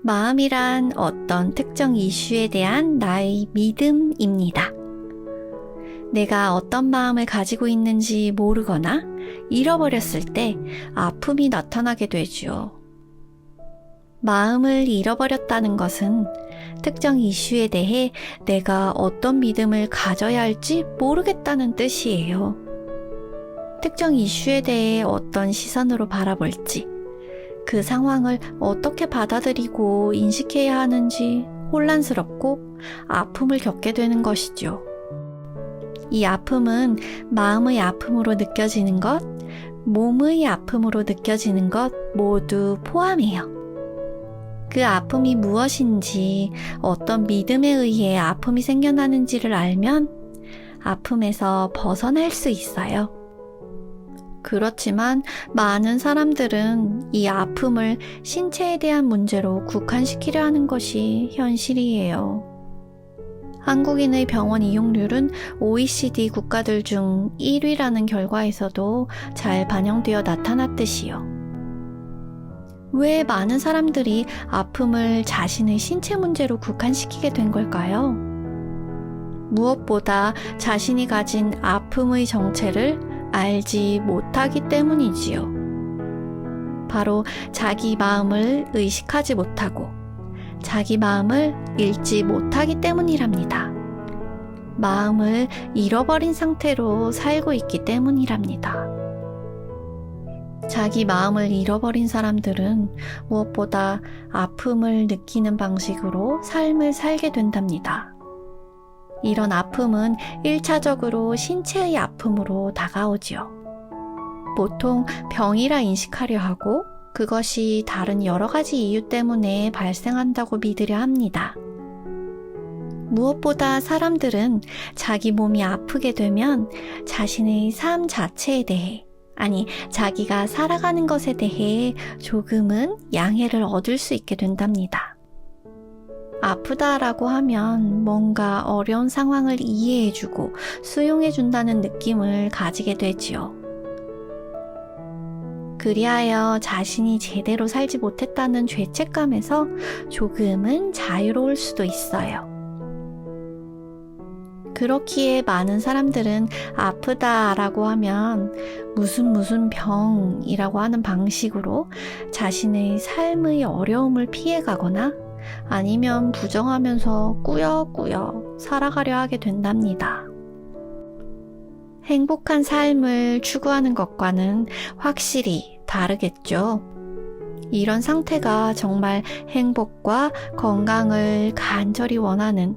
마음이란 어떤 특정 이슈에 대한 나의 믿음입니다. 내가 어떤 마음을 가지고 있는지 모르거나 잃어버렸을 때 아픔이 나타나게 되죠. 마음을 잃어버렸다는 것은 특정 이슈에 대해 내가 어떤 믿음을 가져야 할지 모르겠다는 뜻이에요. 특정 이슈에 대해 어떤 시선으로 바라볼지, 그 상황을 어떻게 받아들이고 인식해야 하는지 혼란스럽고 아픔을 겪게 되는 것이죠. 이 아픔은 마음의 아픔으로 느껴지는 것, 몸의 아픔으로 느껴지는 것 모두 포함해요. 그 아픔이 무엇인지, 어떤 믿음에 의해 아픔이 생겨나는지를 알면 아픔에서 벗어날 수 있어요. 그렇지만 많은 사람들은 이 아픔을 신체에 대한 문제로 국한시키려 하는 것이 현실이에요. 한국인의 병원 이용률은 OECD 국가들 중 1위라는 결과에서도 잘 반영되어 나타났듯이요. 왜 많은 사람들이 아픔을 자신의 신체 문제로 국한시키게 된 걸까요? 무엇보다 자신이 가진 아픔의 정체를 알지 못하기 때문이지요. 바로 자기 마음을 의식하지 못하고 자기 마음을 읽지 못하기 때문이랍니다. 마음을 잃어버린 상태로 살고 있기 때문이랍니다. 자기 마음을 잃어버린 사람들은 무엇보다 아픔을 느끼는 방식으로 삶을 살게 된답니다. 이런 아픔은 1차적으로 신체의 아픔으로 다가오지요. 보통 병이라 인식하려 하고 그것이 다른 여러 가지 이유 때문에 발생한다고 믿으려 합니다. 무엇보다 사람들은 자기 몸이 아프게 되면 자신의 삶 자체에 대해, 아니 자기가 살아가는 것에 대해 조금은 양해를 얻을 수 있게 된답니다. 아프다라고 하면 뭔가 어려운 상황을 이해해주고 수용해준다는 느낌을 가지게 되지요. 그리하여 자신이 제대로 살지 못했다는 죄책감에서 조금은 자유로울 수도 있어요. 그렇기에 많은 사람들은 아프다라고 하면 무슨 병이라고 하는 방식으로 자신의 삶의 어려움을 피해가거나 아니면 부정하면서 꾸역꾸역 살아가려 하게 된답니다. 행복한 삶을 추구하는 것과는 확실히 다르겠죠. 이런 상태가 정말 행복과 건강을 간절히 원하는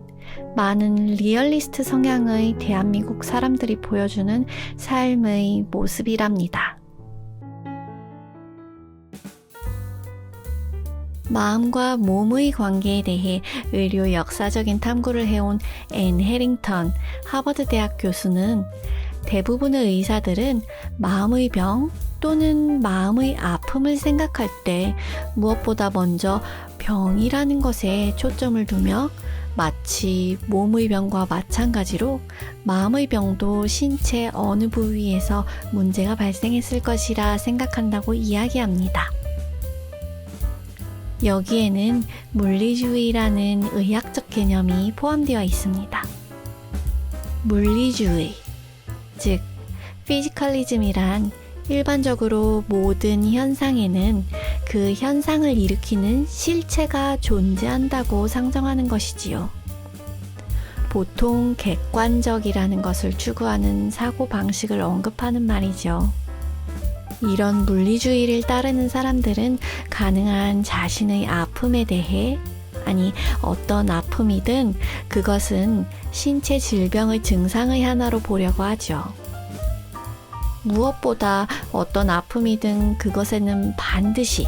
많은 리얼리스트 성향의 대한민국 사람들이 보여주는 삶의 모습이랍니다. 마음과 몸의 관계에 대해 의료 역사적인 탐구를 해온 앤 해링턴 하버드 대학 교수는 대부분의 의사들은 마음의 병 또는 마음의 아픔을 생각할 때 무엇보다 먼저 병이라는 것에 초점을 두며 마치 몸의 병과 마찬가지로 마음의 병도 신체 어느 부위에서 문제가 발생했을 것이라 생각한다고 이야기합니다. 여기에는 물리주의라는 의학적 개념이 포함되어 있습니다. 물리주의, 즉 피지컬리즘이란 일반적으로 모든 현상에는 그 현상을 일으키는 실체가 존재한다고 상정하는 것이지요. 보통 객관적이라는 것을 추구하는 사고방식을 언급하는 말이죠. 이런 물리주의를 따르는 사람들은 가능한 자신의 아픔에 대해, 아니 어떤 아픔이든 그것은 신체 질병의 증상의 하나로 보려고 하죠. 무엇보다 어떤 아픔이든 그것에는 반드시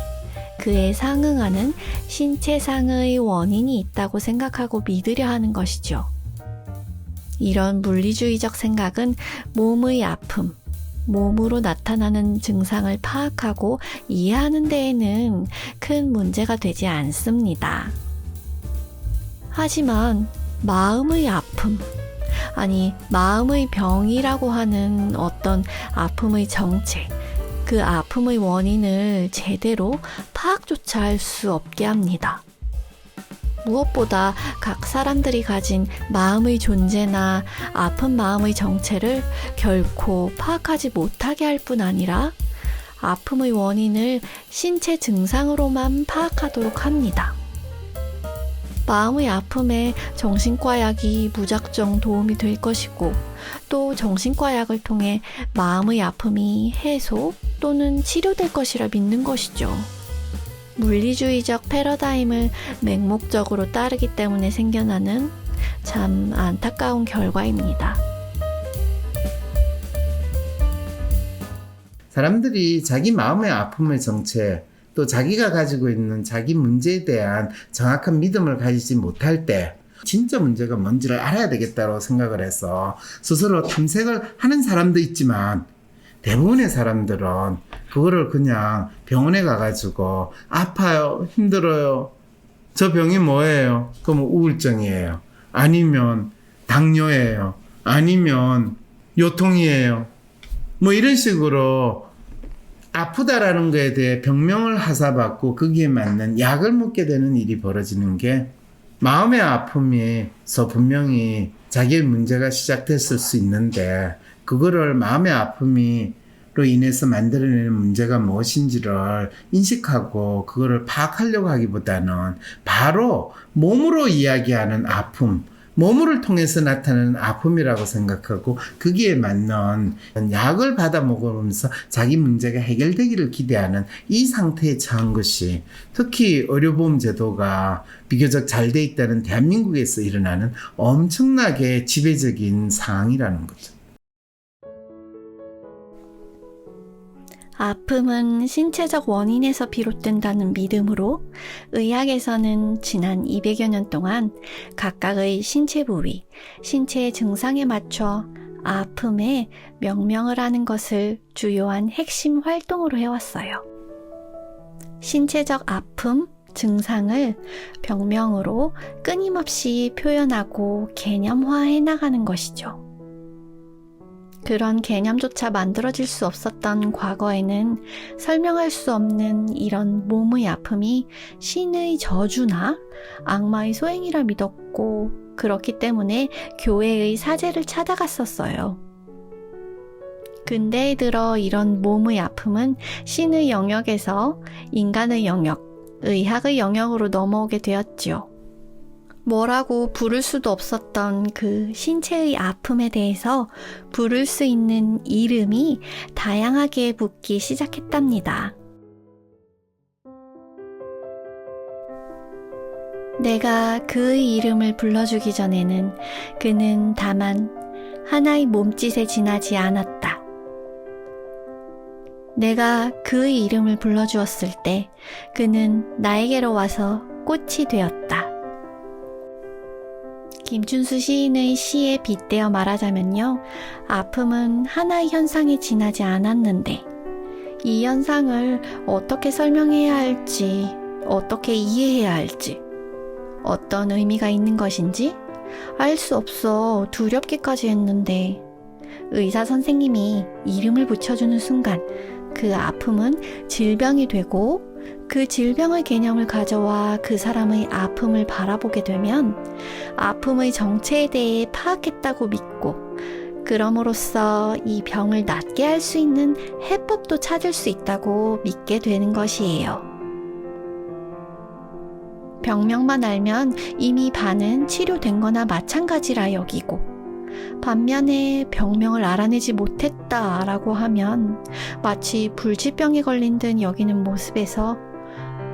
그에 상응하는 신체상의 원인이 있다고 생각하고 믿으려 하는 것이죠. 이런 물리주의적 생각은 몸의 아픔, 몸으로 나타나는 증상을 파악하고 이해하는 데에는 큰 문제가 되지 않습니다. 하지만 마음의 아픔, 아니 마음의 병이라고 하는 어떤 아픔의 정체, 그 아픔의 원인을 제대로 파악조차 할 수 없게 합니다. 무엇보다 각 사람들이 가진 마음의 존재나 아픈 마음의 정체를 결코 파악하지 못하게 할 뿐 아니라 아픔의 원인을 신체 증상으로만 파악하도록 합니다. 마음의 아픔에 정신과 약이 무작정 도움이 될 것이고, 또 정신과 약을 통해 마음의 아픔이 해소 또는 치료될 것이라 믿는 것이죠. 물리주의적 패러다임을 맹목적으로 따르기 때문에 생겨나는 참 안타까운 결과입니다. 사람들이 자기 마음의 아픔의 정체, 또 자기가 가지고 있는 자기 문제에 대한 정확한 믿음을 가지지 못할 때 진짜 문제가 뭔지를 알아야 되겠다고 생각을 해서 스스로 탐색을 하는 사람도 있지만, 대부분의 사람들은 그거를 그냥 병원에 가가지고 아파요, 힘들어요, 저 병이 뭐예요? 그럼 우울증이에요, 아니면 당뇨예요, 아니면 요통이에요, 뭐 이런 식으로 아프다라는 거에 대해 병명을 하사받고 거기에 맞는 약을 먹게 되는 일이 벌어지는 게, 마음의 아픔에서 분명히 자기의 문제가 시작됐을 수 있는데, 그거를 마음의 아픔으로 인해서 만들어내는 문제가 무엇인지를 인식하고 그거를 파악하려고 하기보다는 바로 몸으로 이야기하는 아픔, 몸을 통해서 나타나는 아픔이라고 생각하고 거기에 맞는 약을 받아 먹으면서 자기 문제가 해결되기를 기대하는 이 상태에 처한 것이, 특히 의료보험 제도가 비교적 잘 돼 있다는 대한민국에서 일어나는 엄청나게 지배적인 상황이라는 거죠. 아픔은 신체적 원인에서 비롯된다는 믿음으로 의학에서는 지난 200여 년 동안 각각의 신체 부위, 신체의 증상에 맞춰 아픔에 명명을 하는 것을 주요한 핵심 활동으로 해왔어요. 신체적 아픔, 증상을 병명으로 끊임없이 표현하고 개념화해 나가는 것이죠. 그런 개념조차 만들어질 수 없었던 과거에는 설명할 수 없는 이런 몸의 아픔이 신의 저주나 악마의 소행이라 믿었고, 그렇기 때문에 교회의 사제를 찾아갔었어요. 근대에 들어 이런 몸의 아픔은 신의 영역에서 인간의 영역, 의학의 영역으로 넘어오게 되었지요. 뭐라고 부를 수도 없었던 그 신체의 아픔에 대해서 부를 수 있는 이름이 다양하게 붙기 시작했답니다. 내가 그의 이름을 불러주기 전에는 그는 다만 하나의 몸짓에 지나지 않았다. 내가 그의 이름을 불러주었을 때 그는 나에게로 와서 꽃이 되었다. 김춘수 시인의 시에 빗대어 말하자면요, 아픔은 하나의 현상에 지나지 않았는데 이 현상을 어떻게 설명해야 할지, 어떻게 이해해야 할지, 어떤 의미가 있는 것인지 알 수 없어 두렵기까지 했는데, 의사 선생님이 이름을 붙여주는 순간 그 아픔은 질병이 되고, 그 질병의 개념을 가져와 그 사람의 아픔을 바라보게 되면 아픔의 정체에 대해 파악했다고 믿고, 그럼으로써 이 병을 낫게 할 수 있는 해법도 찾을 수 있다고 믿게 되는 것이에요. 병명만 알면 이미 반은 치료된 거나 마찬가지라 여기고, 반면에 병명을 알아내지 못했다라고 하면 마치 불치병에 걸린 듯 여기는 모습에서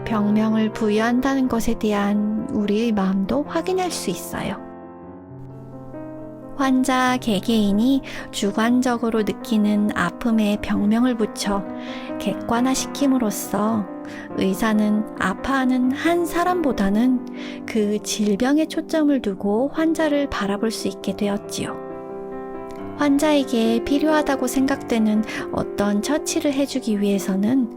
병명을 부여한다는 것에 대한 우리의 마음도 확인할 수 있어요. 환자 개개인이 주관적으로 느끼는 아픔에 병명을 붙여 객관화시킴으로써 의사는 아파하는 한 사람보다는 그 질병에 초점을 두고 환자를 바라볼 수 있게 되었지요. 환자에게 필요하다고 생각되는 어떤 처치를 해주기 위해서는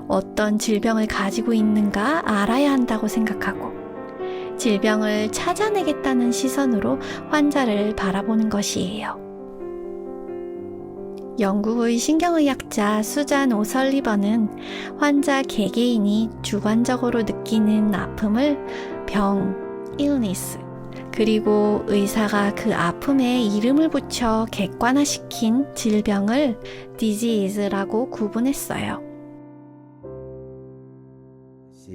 어떤 질병을 가지고 있는가 알아야 한다고 생각하고, 질병을 찾아내겠다는 시선으로 환자를 바라보는 것이에요. 영국의 신경의학자 수잔 오설리번은 환자 개개인이 주관적으로 느끼는 아픔을 병, illness. 그리고 의사가 그 아픔에 이름을 붙여 객관화시킨 질병을 disease라고 구분했어요.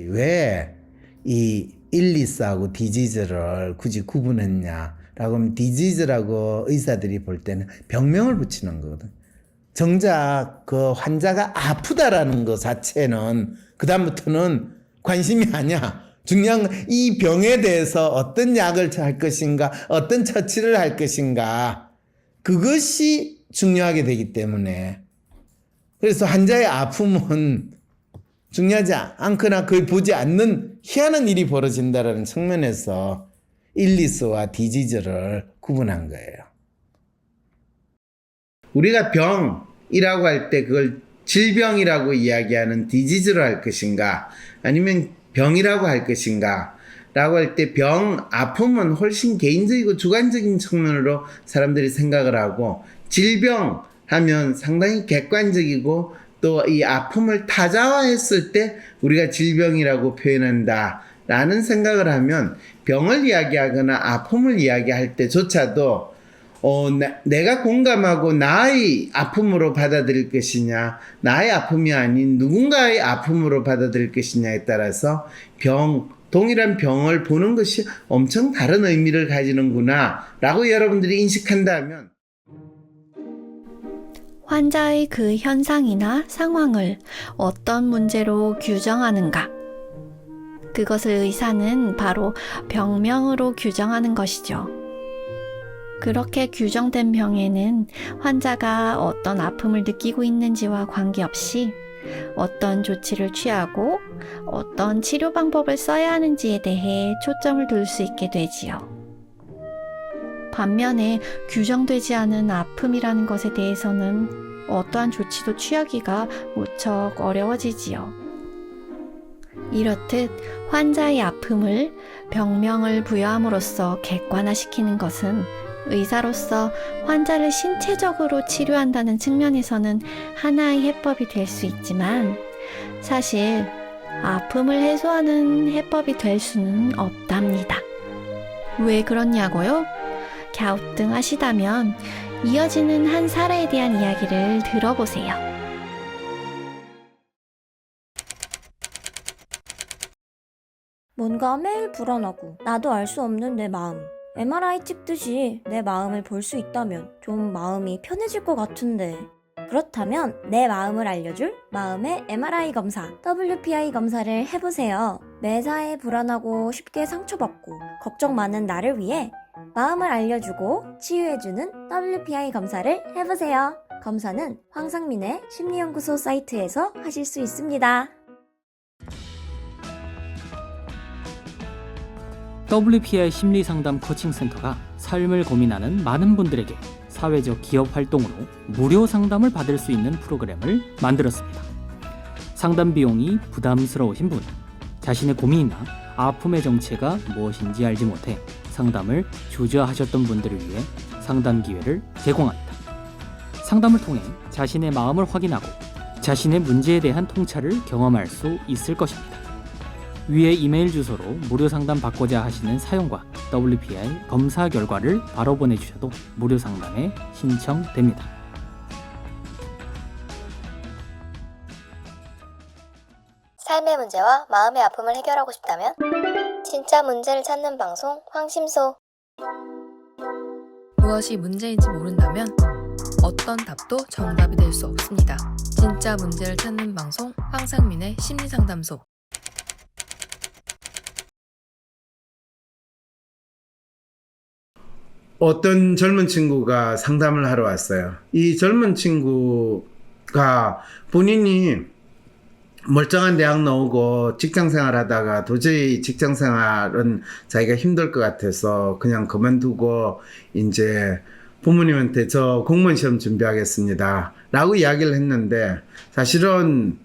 왜 이 일리스하고 디지즈를 굳이 구분했냐라고 하면 디지즈라고 의사들이 볼 때는 병명을 붙이는 거거든. 정작 그 환자가 아프다라는 것 자체는 그다음부터는 관심이 아니야. 중요한 건 이 병에 대해서 어떤 약을 할 것인가, 어떤 처치를 할 것인가, 그것이 중요하게 되기 때문에. 그래서 환자의 아픔은 중요하지 않거나 거의 보지 않는 희한한 일이 벌어진다는 측면에서 일리스와 디지즈를 구분한 거예요. 우리가 병이라고 할 때 그걸 질병이라고 이야기하는 디지즈로 할 것인가, 아니면 병이라고 할 것인가 라고 할 때 병, 아픔은 훨씬 개인적이고 주관적인 측면으로 사람들이 생각을 하고, 질병 하면 상당히 객관적이고 또 이 아픔을 타자화했을 때 우리가 질병이라고 표현한다 라는 생각을 하면, 병을 이야기하거나 아픔을 이야기할 때조차도 내가 공감하고 나의 아픔으로 받아들일 것이냐, 나의 아픔이 아닌 누군가의 아픔으로 받아들일 것이냐에 따라서 동일한 병을 보는 것이 엄청 다른 의미를 가지는구나 라고 여러분들이 인식한다면, 환자의 그 현상이나 상황을 어떤 문제로 규정하는가? 그것을 의사는 바로 병명으로 규정하는 것이죠. 그렇게 규정된 병에는 환자가 어떤 아픔을 느끼고 있는지와 관계없이 어떤 조치를 취하고 어떤 치료 방법을 써야 하는지에 대해 초점을 둘 수 있게 되지요. 반면에 규정되지 않은 아픔이라는 것에 대해서는 어떠한 조치도 취하기가 무척 어려워지지요. 이렇듯 환자의 아픔을 병명을 부여함으로써 객관화시키는 것은 의사로서 환자를 신체적으로 치료한다는 측면에서는 하나의 해법이 될 수 있지만, 사실 아픔을 해소하는 해법이 될 수는 없답니다. 왜 그렇냐고요? 갸우뚱하시다면 이어지는 한 사례에 대한 이야기를 들어보세요. 뭔가 매일 불안하고 나도 알 수 없는 내 마음. MRI 찍듯이 내 마음을 볼 수 있다면 좀 마음이 편해질 것 같은데. 그렇다면 내 마음을 알려줄 마음의 MRI 검사, WPI 검사를 해보세요. 매사에 불안하고 쉽게 상처받고 걱정 많은 나를 위해 마음을 알려주고 치유해주는 WPI 검사를 해보세요. 검사는 황상민의 심리연구소 사이트에서 하실 수 있습니다. WPI 심리상담 코칭센터가 삶을 고민하는 많은 분들에게 사회적 기업 활동으로 무료 상담을 받을 수 있는 프로그램을 만들었습니다. 상담 비용이 부담스러우신 분, 자신의 고민이나 아픔의 정체가 무엇인지 알지 못해 상담을 주저하셨던 분들을 위해 상담 기회를 제공합니다. 상담을 통해 자신의 마음을 확인하고 자신의 문제에 대한 통찰을 경험할 수 있을 것입니다. 위에 이메일 주소로 무료 상담 받고자 하시는 사용과 WPI 검사 결과를 바로 보내주셔도 무료 상담에 신청됩니다. 삶의 문제와 마음의 아픔을 해결하고 싶다면 진짜 문제를 찾는 방송 황심소. 무엇이 문제인지 모른다면 어떤 답도 정답이 될 수 없습니다. 진짜 문제를 찾는 방송 황상민의 심리상담소. 어떤 젊은 친구가 상담을 하러 왔어요. 이 젊은 친구가 본인이 멀쩡한 대학 나오고 직장생활 하다가 도저히 직장생활은 자기가 힘들 것 같아서 그냥 그만두고 이제 부모님한테 저 공무원 시험 준비하겠습니다 라고 이야기를 했는데, 사실은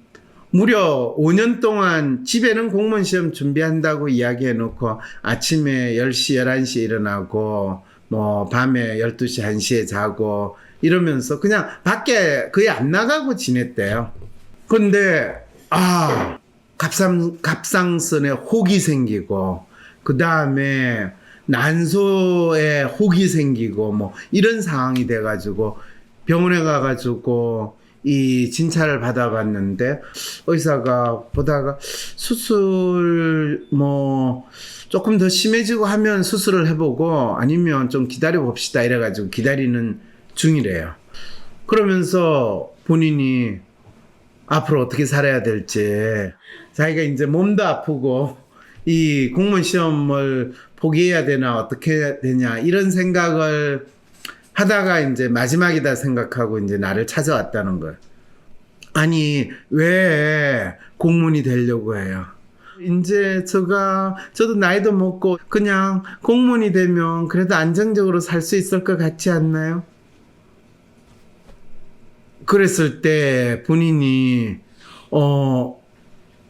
무려 5년 동안 집에는 공무원 시험 준비한다고 이야기해 놓고 아침에 10시, 11시에 일어나고 뭐 밤에 12시, 1시에 자고 이러면서 그냥 밖에 거의 안 나가고 지냈대요. 근데 갑상선에 혹이 생기고 그 다음에 난소에 혹이 생기고 뭐 이런 상황이 돼가지고 병원에 가가지고 이 진찰을 받아봤는데 의사가 보다가 수술 뭐 조금 더 심해지고 하면 수술을 해보고 아니면 좀 기다려 봅시다 이래가지고 기다리는 중이래요. 그러면서 본인이 앞으로 어떻게 살아야 될지, 자기가 이제 몸도 아프고 이 공무원 시험을 포기해야 되나 어떻게 해야 되냐 이런 생각을 하다가 이제 마지막이다 생각하고 이제 나를 찾아왔다는 거예요. 아니 왜 공무원이 되려고 해요? 이제 저도 나이도 먹고 그냥 공무원이 되면 그래도 안정적으로 살 수 있을 것 같지 않나요? 그랬을 때 본인이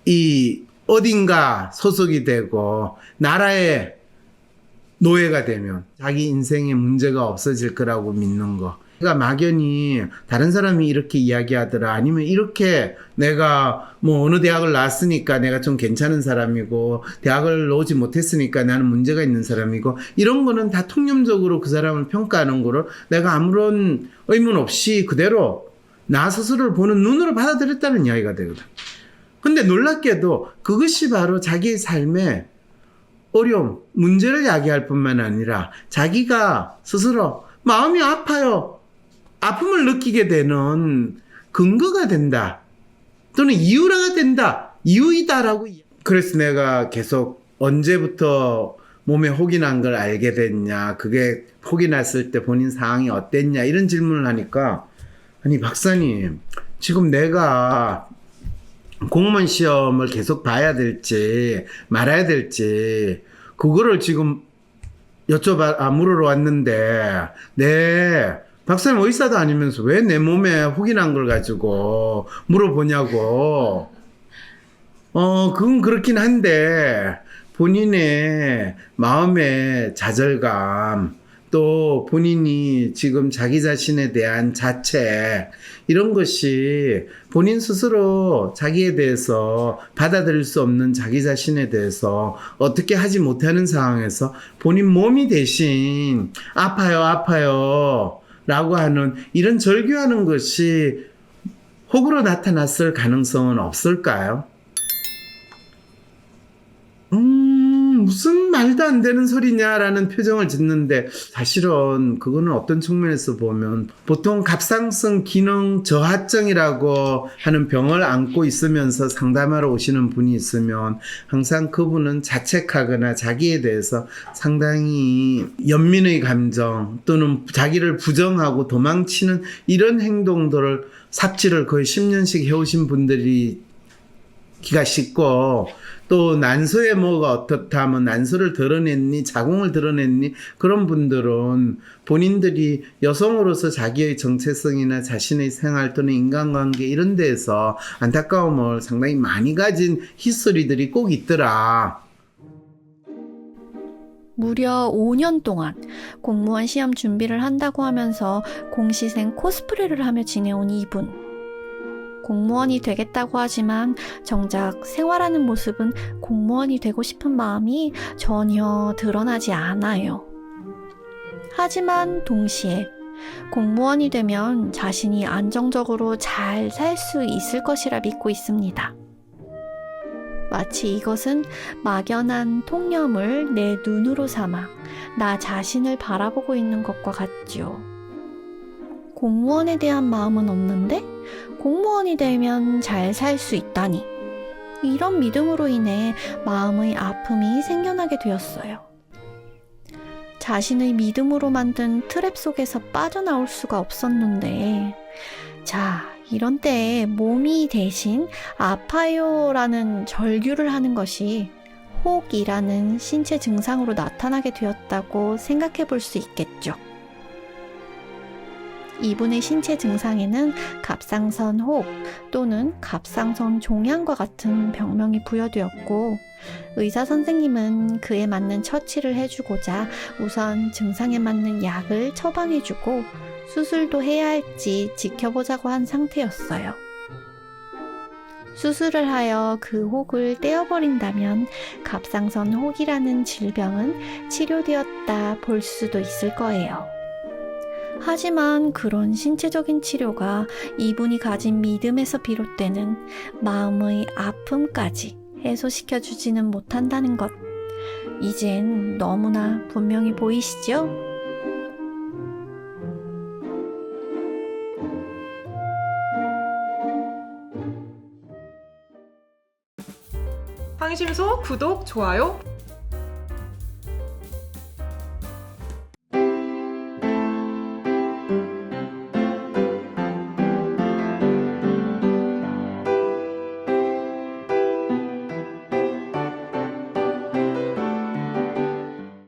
이 어딘가 소속이 되고 나라의 노예가 되면 자기 인생에 문제가 없어질 거라고 믿는 거. 내가 막연히 다른 사람이 이렇게 이야기하더라, 아니면 이렇게 내가 뭐 어느 대학을 나왔으니까 내가 좀 괜찮은 사람이고 대학을 나오지 못했으니까 나는 문제가 있는 사람이고 이런 거는 다 통념적으로 그 사람을 평가하는 거를 내가 아무런 의문 없이 그대로 나 스스로를 보는 눈으로 받아들였다는 이야기가 되거든. 근데 놀랍게도 그것이 바로 자기의 삶의 어려움, 문제를 이야기할 뿐만 아니라 자기가 스스로 마음이 아파요, 아픔을 느끼게 되는 근거가 된다, 또는 이유가 된다, 이유이다라고. 그래서 내가 계속 언제부터 몸에 혹이 난 걸 알게 됐냐, 그게 혹이 났을 때 본인 상황이 어땠냐 이런 질문을 하니까, 아니 박사님, 지금 내가 공무원 시험을 계속 봐야 될지 말아야 될지 그거를 지금 물으러 왔는데, 네, 박사님 의사도 아니면서 왜 내 몸에 혹이 난 걸 가지고 물어보냐고. 그건 그렇긴 한데 본인의 마음의 좌절감, 또 본인이 지금 자기 자신에 대한 자책, 이런 것이 본인 스스로 자기에 대해서 받아들일 수 없는 자기 자신에 대해서 어떻게 하지 못하는 상황에서 본인 몸이 대신 아파요 라고 하는 이런 절규하는 것이 혹으로 나타났을 가능성은 없을까요? 무슨 말도 안 되는 소리냐라는 표정을 짓는데, 사실은 그거는 어떤 측면에서 보면 보통 갑상선 기능 저하증이라고 하는 병을 안고 있으면서 상담하러 오시는 분이 있으면 항상 그분은 자책하거나 자기에 대해서 상당히 연민의 감정 또는 자기를 부정하고 도망치는 이런 행동들을 삽질을 거의 10년씩 해오신 분들이 기가 쉽고, 또 난소에 뭐가 어떻다 하면 난소를 드러냈니, 자궁을 드러냈니, 그런 분들은 본인들이 여성으로서 자기의 정체성이나 자신의 생활 또는 인간관계 이런 데에서 안타까움을 상당히 많이 가진 히스토리들이 꼭 있더라. 무려 5년 동안 공무원 시험 준비를 한다고 하면서 공시생 코스프레를 하며 지내온 이분. 공무원이 되겠다고 하지만 정작 생활하는 모습은 공무원이 되고 싶은 마음이 전혀 드러나지 않아요. 하지만 동시에 공무원이 되면 자신이 안정적으로 잘 살 수 있을 것이라 믿고 있습니다. 마치 이것은 막연한 통념을 내 눈으로 삼아 나 자신을 바라보고 있는 것과 같죠. 공무원에 대한 마음은 없는데 공무원이 되면 잘 살 수 있다니, 이런 믿음으로 인해 마음의 아픔이 생겨나게 되었어요. 자신의 믿음으로 만든 트랩 속에서 빠져나올 수가 없었는데, 자, 이런 때에 몸이 대신 아파요라는 절규를 하는 것이 혹이라는 신체 증상으로 나타나게 되었다고 생각해 볼 수 있겠죠. 이분의 신체 증상에는 갑상선 혹 또는 갑상선 종양과 같은 병명이 부여되었고, 의사 선생님은 그에 맞는 처치를 해주고자 우선 증상에 맞는 약을 처방해주고 수술도 해야 할지 지켜보자고 한 상태였어요. 수술을 하여 그 혹을 떼어버린다면 갑상선 혹이라는 질병은 치료되었다 볼 수도 있을 거예요. 하지만 그런 신체적인 치료가 이분이 가진 믿음에서 비롯되는 마음의 아픔까지 해소시켜주지는 못한다는 것, 이젠 너무나 분명히 보이시죠? 황심소 구독, 좋아요